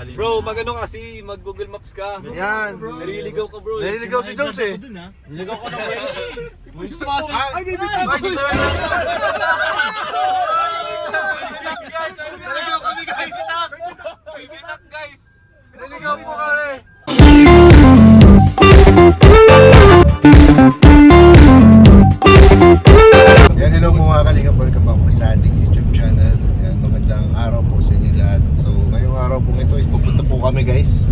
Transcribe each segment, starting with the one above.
Bro, magano kasi, mag-Google Maps ka. Yan. Naliligaw ka bro. Naliligaw si Jones eh. Naliligaw ka ng Waze. Waze tumasok. Ay, baby, Guys, naliligaw kami guys. Bibitak guys. Naliligaw po kami. Yan, hello po mga kalingap. Welcome back po sa ating YouTube channel. Yan, magandang araw po sa inyo lahat. So, ngayong araw po ito, pupunta po kami guys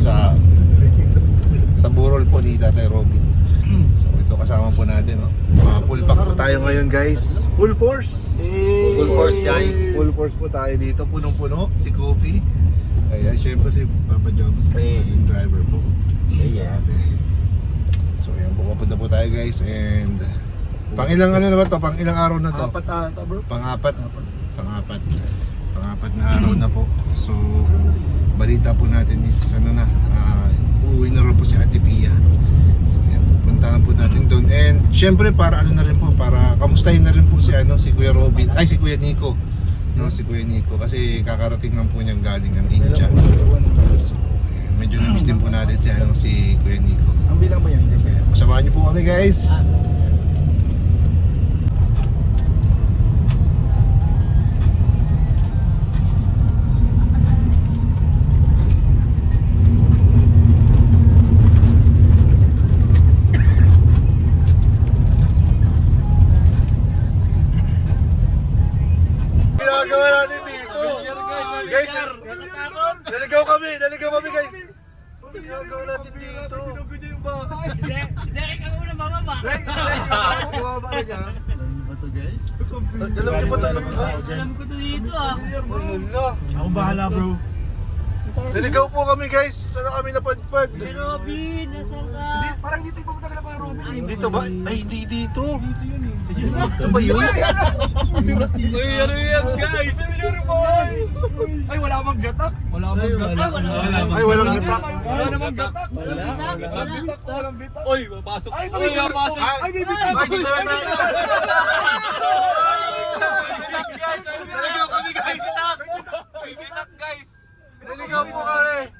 sa burol po ni Tatay Robin. So, ito kasama po natin. Full pack po tayo ngayon guys. Full force. Full force guys. Full force po tayo dito. Punong-puno. Si Kofi. Ayan, syempre si Papa Jobs. Yung driver po. Yeah. So, yan po. Pupunta po tayo guys. And pang-ilang ano na ba to? Pang-ilang araw na to? Apat ata bro. Pang-apat na araw na po. So, balita po natin is uuwi na rin po si Ate Pia. So, yan, puntahan po natin doon. And syempre para ano na rin po, para kamustahin na rin po si Kuya Robin, si Kuya Nico. Si Kuya Nico kasi kakarating lang po niyang galing ng India. So, yan, medyo na-miss din po natin si Kuya Nico. Ang bilang ba yan? Masamahan niyo po kami guys. Ginagawa natin dito. Guys, naligaw kami guys. Ano ginagawa natin dito? Derek, ako muna bababa. Bumaba na niya. Alam niyo ba ito? Alam ko to dito ah. Wala. Ako bahala bro. Naligaw po kami guys. Sana kami napadpad. Robin, nasa ka? Parang dito yung papunta ka kay Robin. Ay, Dito ba? Ay, hindi dito. Dito yun eh. Ito ba yun? Uy, ano yan guys? Ay wala mang gatak. Wala mang gatak. Ay, walang gatak. Wala namang gatak. Walang bitak. Uy, papasok. Uy, papasok. Ay, dito na tayo. Guys, naliligaw kami guys. Bibitak guys. Naligaw po kami.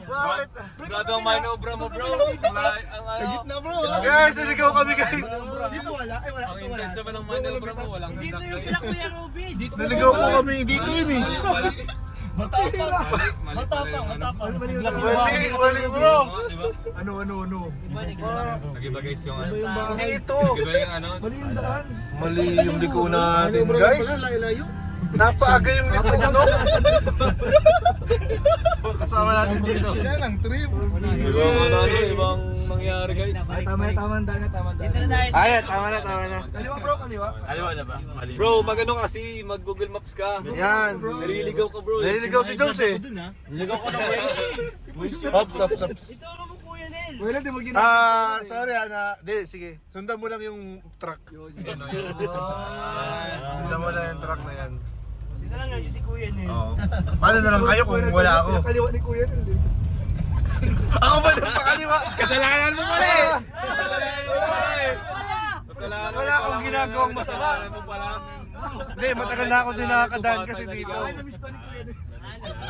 Bakit? Grabe ang manobra mo bro. Sa gitna bro. Guys, naligaw kami guys. Dito wala. Ay wala. Ang intense naman ng manobra mo. Walang Dito bitak yung guys. pila Kuya Robin. Dito Naligaw po kami. Dito yun eh. Matapang. Balik bro. Diba? Ano. Nagiba guys yung ano. Dito. Nagiba yung ano. Mali yung liko natin guys. Napaaga yung liko no? Kasama natin dito. Yan ang trip. Ibang nangyari guys. Tama na. Dito na tayo. Ay, tama na. Kaliwa bro, kaliwa. Aliwa na ba? Bro, magano kasi, mag-Google Maps ka. Yan. Naliligaw ka bro. Naliligaw si Jones eh. Naliligaw ka ng Waze. Ops. Ituro mo Kuya Nel. Wala di mo ginagawa. Sorry sige. Sundan mo lang yung truck. Sundan mo lang yung truck na yan. Dito lang nandiyan si Kuya Nel. Oo. Paano na lang kayo kung wala ako? Kaliwa ni Kuya Nel. Ako ba nang pakaliwa? Kasalanan mo pala eh. Kasalanan mo Wala akong ginagawang masama. Kasalanan mo pala. Hindi, matagal na ako din nakakadaan kasi dito.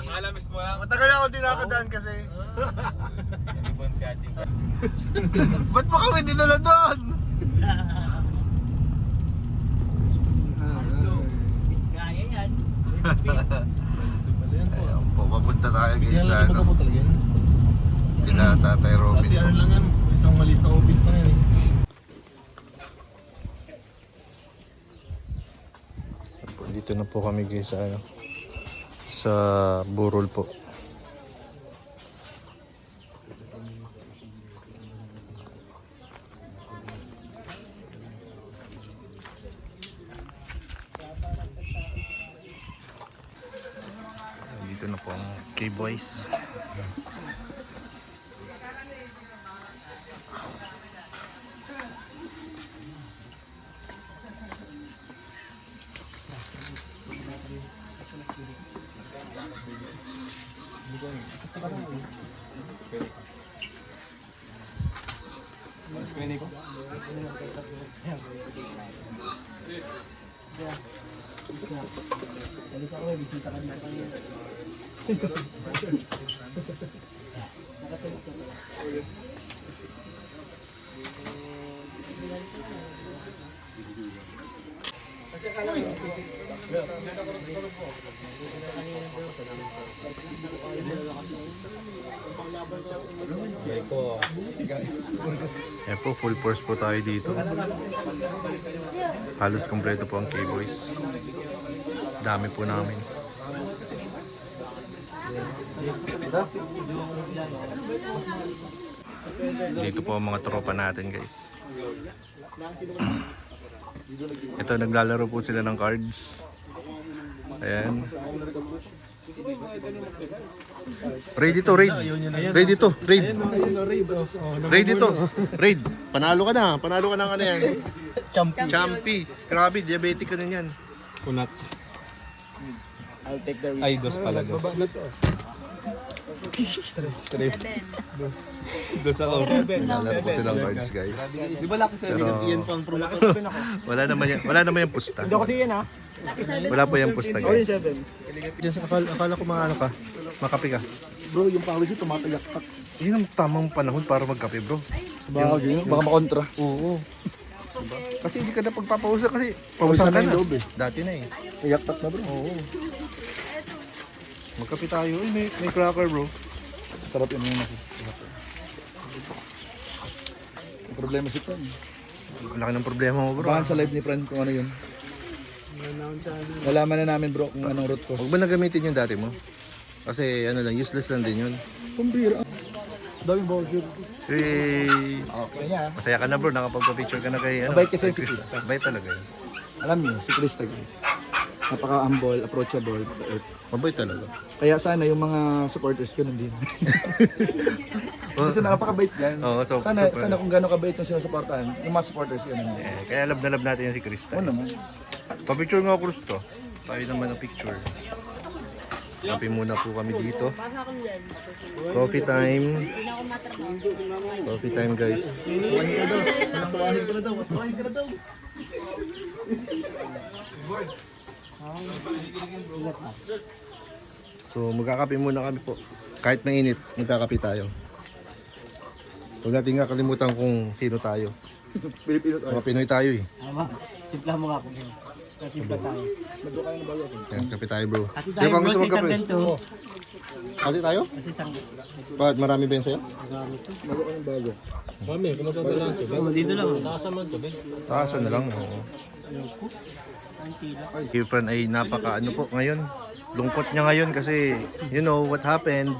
Alamis mo lang. Matagal na ako din nakakadaan kasi. Ba't mo kami dinala doon? Biskaya yan. Ayun po, papunta tayo guys sa kina Tatay Robin. Ano lang yan, isang maliit na office na yan eh. Dito na po kami guys sa burol po. Dito na po ang K-Boys. Ayan po, full force po tayo dito. Halos kompleto po ang K-Boys. Dami po namin. Dito po ang mga tropa natin, guys. Ito, naglalaro po sila ng cards. Ayan. Raid ito, raid. Raid ito, raid. Raid ito, raid. Panalo ka na ng ano yan. Champi. Grabe, diabetic ka na yan. Kunat. I'll take the risk. Ay, dos pala. Dos. Tres. Dos ako. Naglalaro po silang cards, guys. Di ba Lucky 7? Pero Yan pang promoter. wala naman yung pusta. Hindi ako kasi yan ha. Wala po yung pusta, guys. Diyan sa akala ko mga ano ka, makape ka. Bro, yung pawis yung tumatayak. Yun ang tamang panahon para magkape, bro. Baka makontra. Oo. Kasi hindi ka na pagpapausa kasi pausan ka na. Dati na eh. Iyak-tak na bro. Oo. Magkape tayo. Uy, may cracker, bro. Sarap yun yun ako. May problema si Fran. Ang laki ng problema mo, bro. Baka sa live ni Fran kung ano yun. Nalaman na namin bro kung anong root ko. Huwag ba nagamitin yung dati mo? Kasi ano lang, useless lang din yun. Kumbira. Daming bawal. Hey! Okay niya. Masaya ka na, bro. Nakapagpa-picture ka na kay ano. Mabait kasi kay si Krista. Krista. Mabait talaga yun. Alam niyo, si Krista guys. Napaka-humble, approachable. Mabait talaga. Kaya sana yung mga supporters ko nandito. Kasi napakabait yan. Oo, so, Sana super. kung gano'ng kabait yung sinusuportahan, yung mga supporters ko nandito. Eh, kaya love na love natin yan si Krista. Oo naman. Pa-picture nga, Kristo. Tayo naman ang picture. Kape muna po kami dito. Coffee time. Coffee time, guys. So magkakape muna kami po. Kahit mainit, magkakape tayo. Huwag natin nga kalimutan kung sino tayo. Pilipino tayo. Mga Pinoy tayo eh. Tama. Simpla mo nga po. Simpla tayo. Yan, kape tayo, bro. Kasi Sino tayo pang bro, gusto sa isang magkape? ganito. Kasi tayo? Kasi isang Bakit marami ba yan sa'yo? Bago ka ng bago. Oh, dito lang. Taasan na lang. Oo. Girlfriend ay napaka ano po ngayon. Lungkot niya ngayon kasi you know what happened.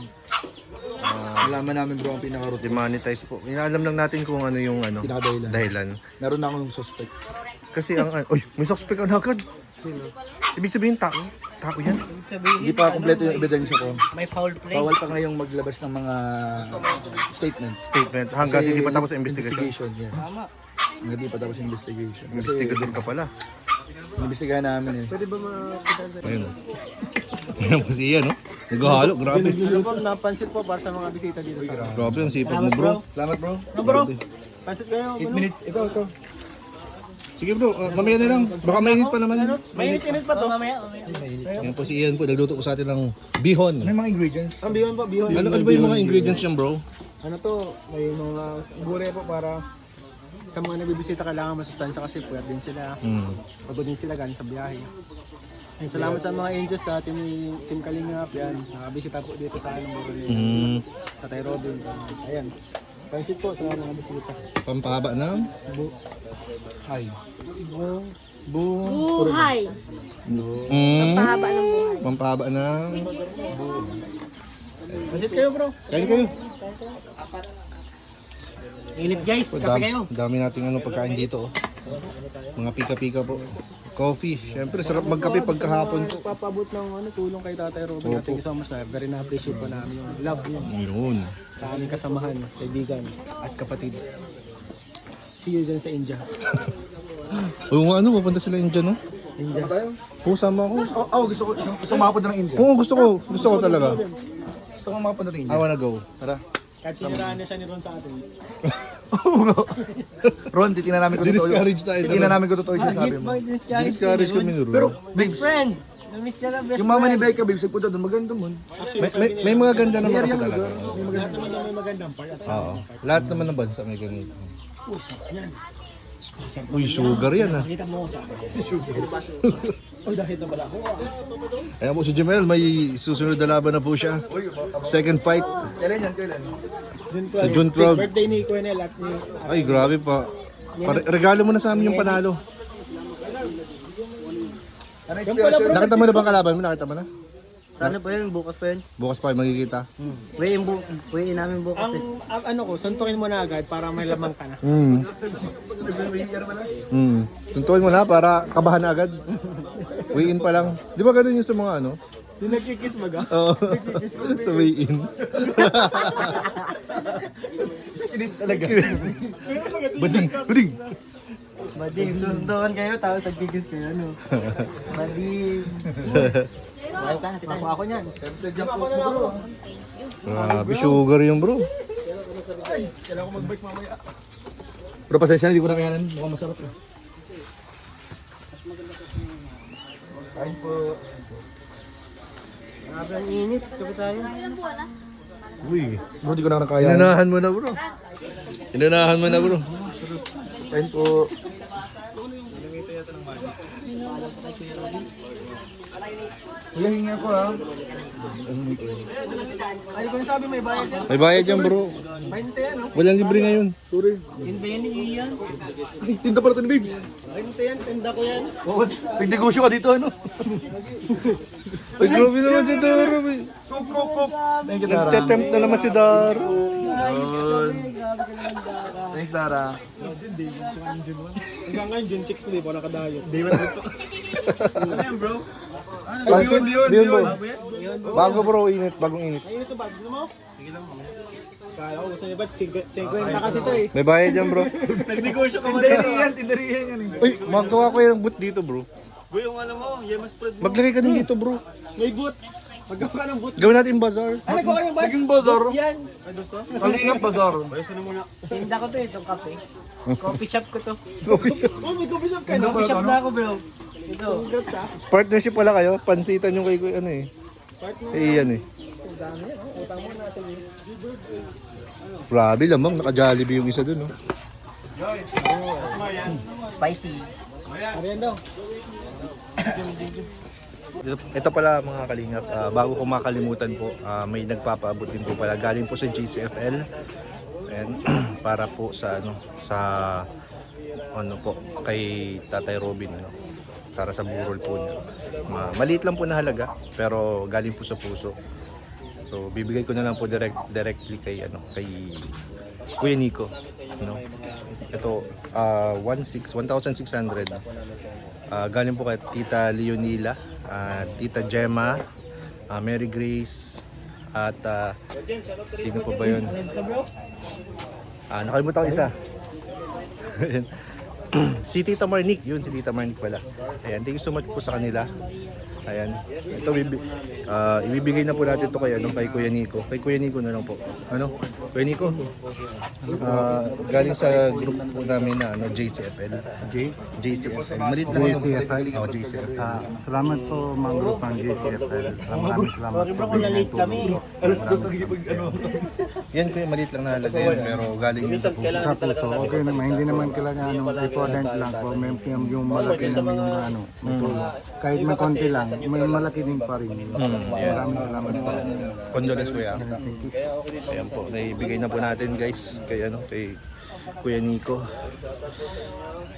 Nalaman namin bro ang pinaka-root. Demonetize po. Inaalam lang natin kung ano yung ano Pinaka-dahilan. dahilan. Meron na akong suspect. Kasi ang oy, may suspect na agad. Ibig sabihin tao. Tao yan. Ibig sabihin, Hindi pa kompleto yung ebidensya ko. may foul play. Bawal pa ngayong maglabas ng mga statement. Statement hanggang hindi pa tapos ang investigation. Yeah. Tama. Hanggang hindi pa tapos yung investigation. Kasi Investigador ka pala. investigahan namin eh. Ayun. Ayun po siya, no? Naghahalo, grabe. Ano po, napansin po para sa mga bisita dito sa Grabe ang sipag mo, bro. Salamat bro. No bro, pansit kayo. 8 minutes. Ito. Sige, bro. Mamaya na lang. Baka mainit pa naman. Mainit pa to. Mamaya. Yan po si Ian po. Nagluto po sa atin ng bihon. Ano yung mga ingredients? Ang bihon po, bihon. Ano ba yung mga ingredients yan, bro? Ano to, may mga gulay po para sa mga nagbibisita kailangan masustansya kasi puyat din sila. Pagod din sila galing sa biyahe. And salamat sa mga angels sa Team Kalingap, yan. Nakabisita po dito sa anong buro ni Tatay Robin. Ayan. Pansit po sa mga bisita. Pampahaba ng Hi. Buhay. Pahaba ng buhay. pampahaba ng Pansit kayo bro. kain kayo. Init guys, kape kayo. Dami nating ano pagkain dito, oh. Mga pika-pika po. Coffee. Siyempre, sarap magkape pagkahapon po. Papabot ng tulong kay Tatay Robin natin isama sa very na-appreciate po namin yung love niya Yun. sa aming kasamahan, kaibigan at kapatid. See you dyan sa India. Oo nga, ano, papunta sila India, no? India. Oo, sama ako. Gusto ko makapunta ng India. Oo, gusto ko talaga. Gusto ko makapunta ng I India. wanna go. Tara. Kahit siniraan niya siya ni Ron sa atin. Ron, titingnan namin kung totoo. Di-discourage tayo. Titingnan namin kung totoo yung sinasabi mo. Discourage kami ni Ron. Best friend. Miss niya na best Yung mama ni friend. Becca, babe, sa punta doon, maganda mo. May mga ganda naman kasi talaga. Lahat naman daw may magandang part. Oo. Lahat naman ng bansa may ganito. Uy, sugar yan ah. Kita mo sa akin. Uy, dahil na pala ako. Ayan po si Jamel, may susunod na laban na po siya. Second fight. Kailan yan, kailan? Sa June 12. Birthday ni Kuenel at ni... Ay, grabe pa. Regalo mo na sa amin yung panalo. Ano Yung pala bro, Nakita mo na bang kalaban mo? Nakita mo na? Ano pa yun? Bukas pa yun. Bukas pa magkikita. Weigh-in namin bukas eh. ang ano ko, suntukin mo na agad para may lamang ka na. Tuntuin mo na para kabahan na agad. Weigh-in pa lang. Di ba ganun yung sa mga ano? Yung nagkikis baga. Oo. Sa weigh-in. Kinis talaga. Bading! Bading! Madim, susundukan kayo tapos nagkikis kayo, no? Madim. Ayaw ka na, tita. Ako niyan. Grabe, sugar yung bro. Kailangan ko mag-bike mamaya. Pero pasensya na, hindi ko na kayanan. Mukhang masarap eh. Kain po. Grabe ang init. Sabi tayo. Uy, Bro, hindi ko na kaya. inanahan mo na bro. Inanahan mo na bro. Kain po. Kuya, hingi ako ha. Ay, ko yung sabi may bayad yan. May bayad yan bro. 20 yan, no? Walang libre ngayon. Sorry. Hindi yan, iyan. Ay, tinda pala ito ni babe. 20 yan, tinda ko yan. Oo, nagdegosyo ka dito ano? Ay, grabe naman si Daro. Thank you, Tara. Nagte-tempt na naman si Daro. Thanks, Tara. Hanggang ngayon, June 6 na, di ba nakadayo? Day 1 dito. Pansit, yun bro. Bago bro, init, bagong init. Ayun ito, bag mo? Sige lang. Kala ko gusto niya ba't 50 kasi ito eh. May bayad yan bro. Nagdegosyo ka Tinderihan yan eh. Uy, magawa ko yung boot dito bro. Boy, yung ano mo, yemas spread mo. Maglagay ka din dito bro. May boot. Magawa ka ng boot. Gawin natin bazaar. Ay, nagawa yung bags. Naging bazar. Boot yan. Kalingap bazar. Tinda ko to, itong kape. Coffee shop ko to. Oh, may coffee shop ka na. Coffee shop na ako, bro. Ito. Congrats ah. Partnership pala kayo. Pansitan yung kay ano eh. Eh yan eh. Grabe lamang, naka-Jollibee yung isa dun oh. Spicy. Ariyan daw. Ito pala mga kalingap, bago ko makalimutan po, may nagpapaabot din po pala galing po sa GCFL and para po sa ano po kay Tatay Robin ano, para sa burol po niya. Maliit lang po na halaga pero galing po sa puso. So bibigay ko na lang po directly kay Kuya Nico, no. Ito 1,600. Galing po kay Tita Leonila, Tita Gemma, Mary Grace, at sino po ba yun? Nakalimutan ko isa. Si Tita Marnick, yun si Tita Marnick pala. Ayan, thank you so much po sa kanila. Ayan. Ito ibibigay na po natin to kay Kuya Nico. Kay Kuya Nico na lang po. Ano? Kuya Nico. Galing sa group po namin na JCFL. JCFL. Malit na JCFL. Oh, JCFL. Salamat po mga grupo ng JCFL. Maraming salamat Sorry po. bro, kung na-late kami. Yan kuya, maliit lang na halaga yan, pero galing yun sa puso. Sa puso, okay naman. Hindi naman kailangan important lang po. May yung malaki naman yung may tulong. Kahit may konti lang, may malaki din pa rin. Maraming salamat po. Condolence kuya. Ayan po, naibigay na po natin guys kay Kuya Nico.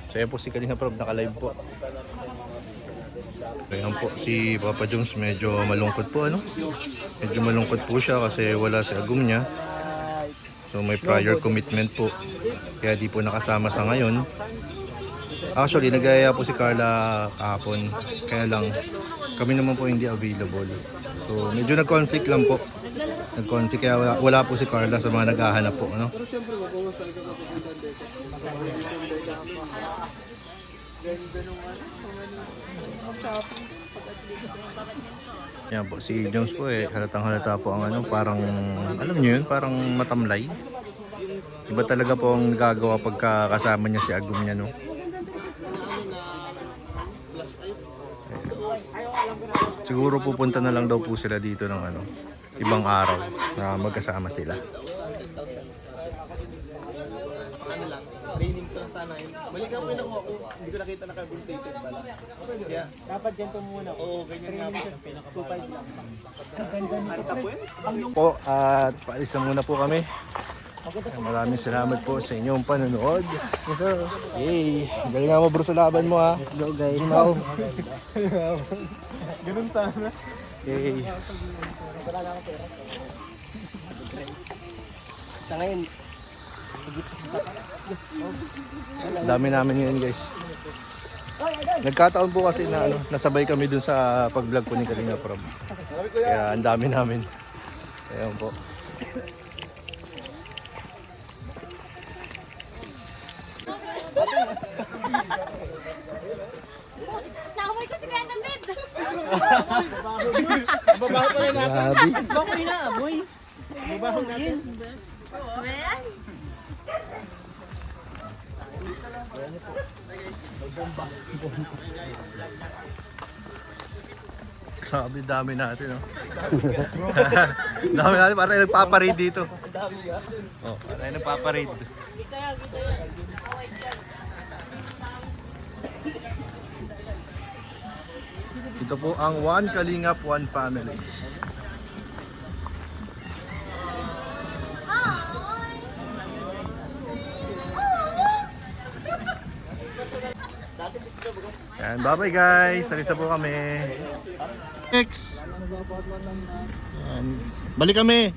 So ayan po si Kalinga Prob, naka-live po. Ayan po si Papa Jones, medyo malungkot po Medyo malungkot po siya kasi wala si agum niya. So may prior commitment po. Kaya di po nakasama sa ngayon. Actually, nagaya po si Carla kahapon. Kaya lang kami naman po hindi available. So medyo nag-conflict lang po. Nag-conflict kaya wala po si Carla sa mga naghahanap po, ano? Yan po, si Jones po halatang halata po ang parang, alam niyo yun, parang matamlay. Iba talaga po ang nagagawa pagka kasama niya si agum niya, no? Siguro pupunta na lang daw po sila dito ng ano, ibang araw na magkasama sila. Ano lang, training ko lang sana yun. Balikan ko yung nakuha ko, hindi ko nakita naka-rotated pala. Kaya, Dapat ganito muna. oo, ganyan nga po. 2.5 lang. Marka po yun? Po at paalis na muna po kami. Maraming salamat po sa inyong panonood. Yes sir. Yay! Galing nga mo bro sa laban mo ha. Let's go guys. Jumal. Ganun sana. Yay! Sa ngayon, Dami namin ngayon guys. Nagkataon po kasi na ano, nasabay kami dun sa pag-vlog po ni Kalinga Prab. Kaya ang dami namin. Ayan po. Nakamay ko si Kuya David. Grabe. bakoy na, boy. Mabahong natin. Well, Grabe, dami natin oh. Dami natin, parang tayo nagpaparade dito. Oh, parang tayo nagpaparade. Ito po ang One Kalingap, One Family. Yan, bye-bye guys. Alis na po kami. Next. Yan. Balik kami.